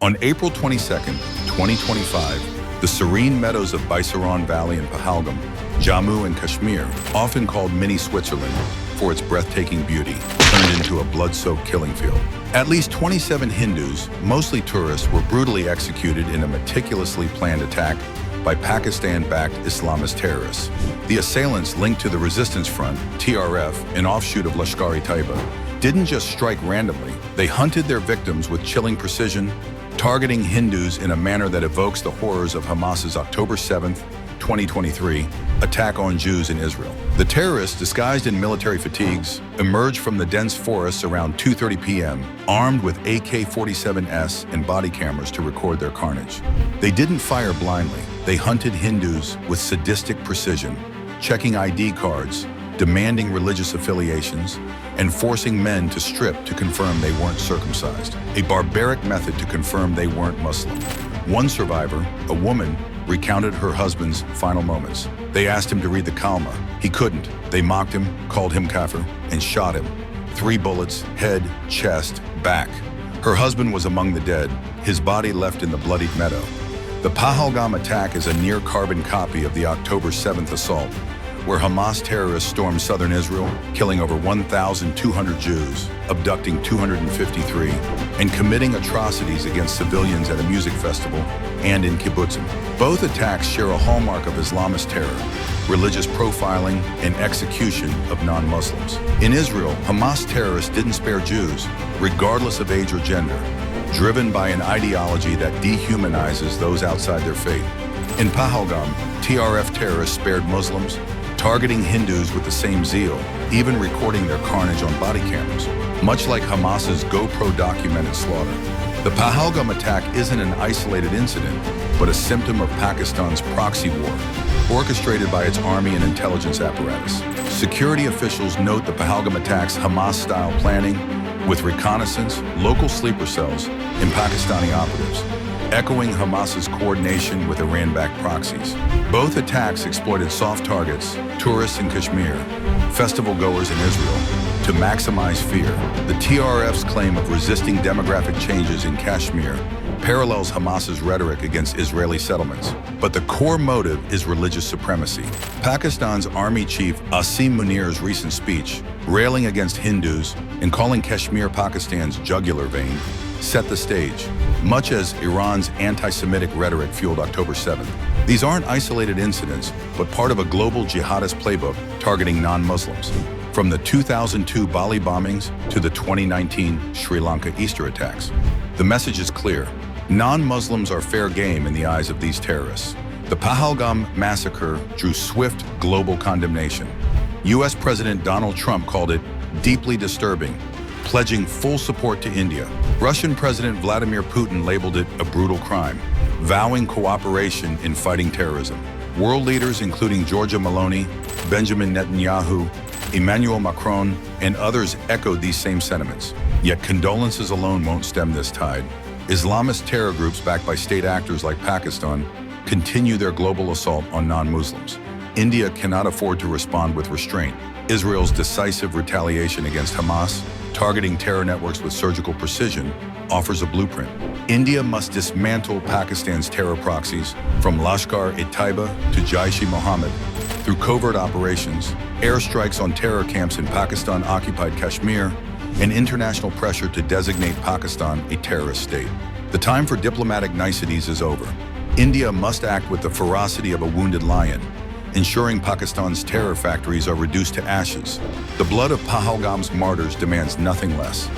On April 22, 2025, the serene meadows of Baisaran Valley in Pahalgam, Jammu and Kashmir, often called mini Switzerland for its breathtaking beauty, turned into a blood-soaked killing field. At least 27 Hindus, mostly tourists, were brutally executed in a meticulously planned attack by Pakistan-backed Islamist terrorists. The assailants linked to the Resistance Front, TRF, an offshoot of Lashkar-e-Taiba, didn't just strike randomly. They hunted their victims with chilling precision, targeting Hindus in a manner that evokes the horrors of Hamas's October 7, 2023, attack on Jews in Israel. The terrorists, disguised in military fatigues, emerged from the dense forests around 2:30 p.m., armed with AK-47s and body cameras to record their carnage. They didn't fire blindly. They hunted Hindus with sadistic precision, checking ID cards, demanding religious affiliations, and forcing men to strip to confirm they weren't circumcised, a barbaric method to confirm they weren't Muslim. One survivor, a woman, recounted her husband's final moments. They asked him to read the Kalma. He couldn't. They mocked him, called him kafir, and shot him. 3 bullets, head, chest, back. Her husband was among the dead, his body left in the bloodied meadow. The Pahalgam attack is a near-carbon copy of the October 7th assault, where Hamas terrorists stormed southern Israel, killing over 1,200 Jews, abducting 253, and committing atrocities against civilians at a music festival and in kibbutzim. Both attacks share a hallmark of Islamist terror: religious profiling and execution of non-Muslims. In Israel, Hamas terrorists didn't spare Jews, regardless of age or gender, driven by an ideology that dehumanizes those outside their faith. In Pahalgam, TRF terrorists spared Muslims, targeting Hindus with the same zeal, even recording their carnage on body cameras, much like Hamas's GoPro-documented slaughter. The Pahalgam attack isn't an isolated incident, but a symptom of Pakistan's proxy war, orchestrated by its army and intelligence apparatus. Security officials note the Pahalgam attack's Hamas-style planning, with reconnaissance, local sleeper cells, and Pakistani operatives, echoing Hamas's coordination with Iran-backed proxies. Both attacks exploited soft targets, tourists in Kashmir, festival-goers in Israel, to maximize fear. The TRF's claim of resisting demographic changes in Kashmir parallels Hamas's rhetoric against Israeli settlements, but the core motive is religious supremacy. Pakistan's army chief Asim Munir's recent speech, railing against Hindus and calling Kashmir Pakistan's jugular vein, set the stage, much as Iran's anti-Semitic rhetoric fueled October 7th. These aren't isolated incidents, but part of a global jihadist playbook targeting non-Muslims, from the 2002 Bali bombings to the 2019 Sri Lanka Easter attacks. The message is clear: non-Muslims are fair game in the eyes of these terrorists. The Pahalgam massacre drew swift global condemnation. U.S. President Donald Trump called it deeply disturbing, pledging full support to India. Russian President Vladimir Putin labeled it a brutal crime, vowing cooperation in fighting terrorism. World leaders including Giorgia Meloni, Benjamin Netanyahu, Emmanuel Macron, and others echoed these same sentiments. Yet condolences alone won't stem this tide. Islamist terror groups backed by state actors like Pakistan continue their global assault on non-Muslims. India cannot afford to respond with restraint. Israel's decisive retaliation against Hamas, targeting terror networks with surgical precision, offers a blueprint. India must dismantle Pakistan's terror proxies, from Lashkar-e-Taiba to Jaish-e-Mohammed, through covert operations, airstrikes on terror camps in Pakistan-occupied Kashmir, and international pressure to designate Pakistan a terrorist state. The time for diplomatic niceties is over. India must act with the ferocity of a wounded lion, ensuring Pakistan's terror factories are reduced to ashes. The blood of Pahalgam's martyrs demands nothing less.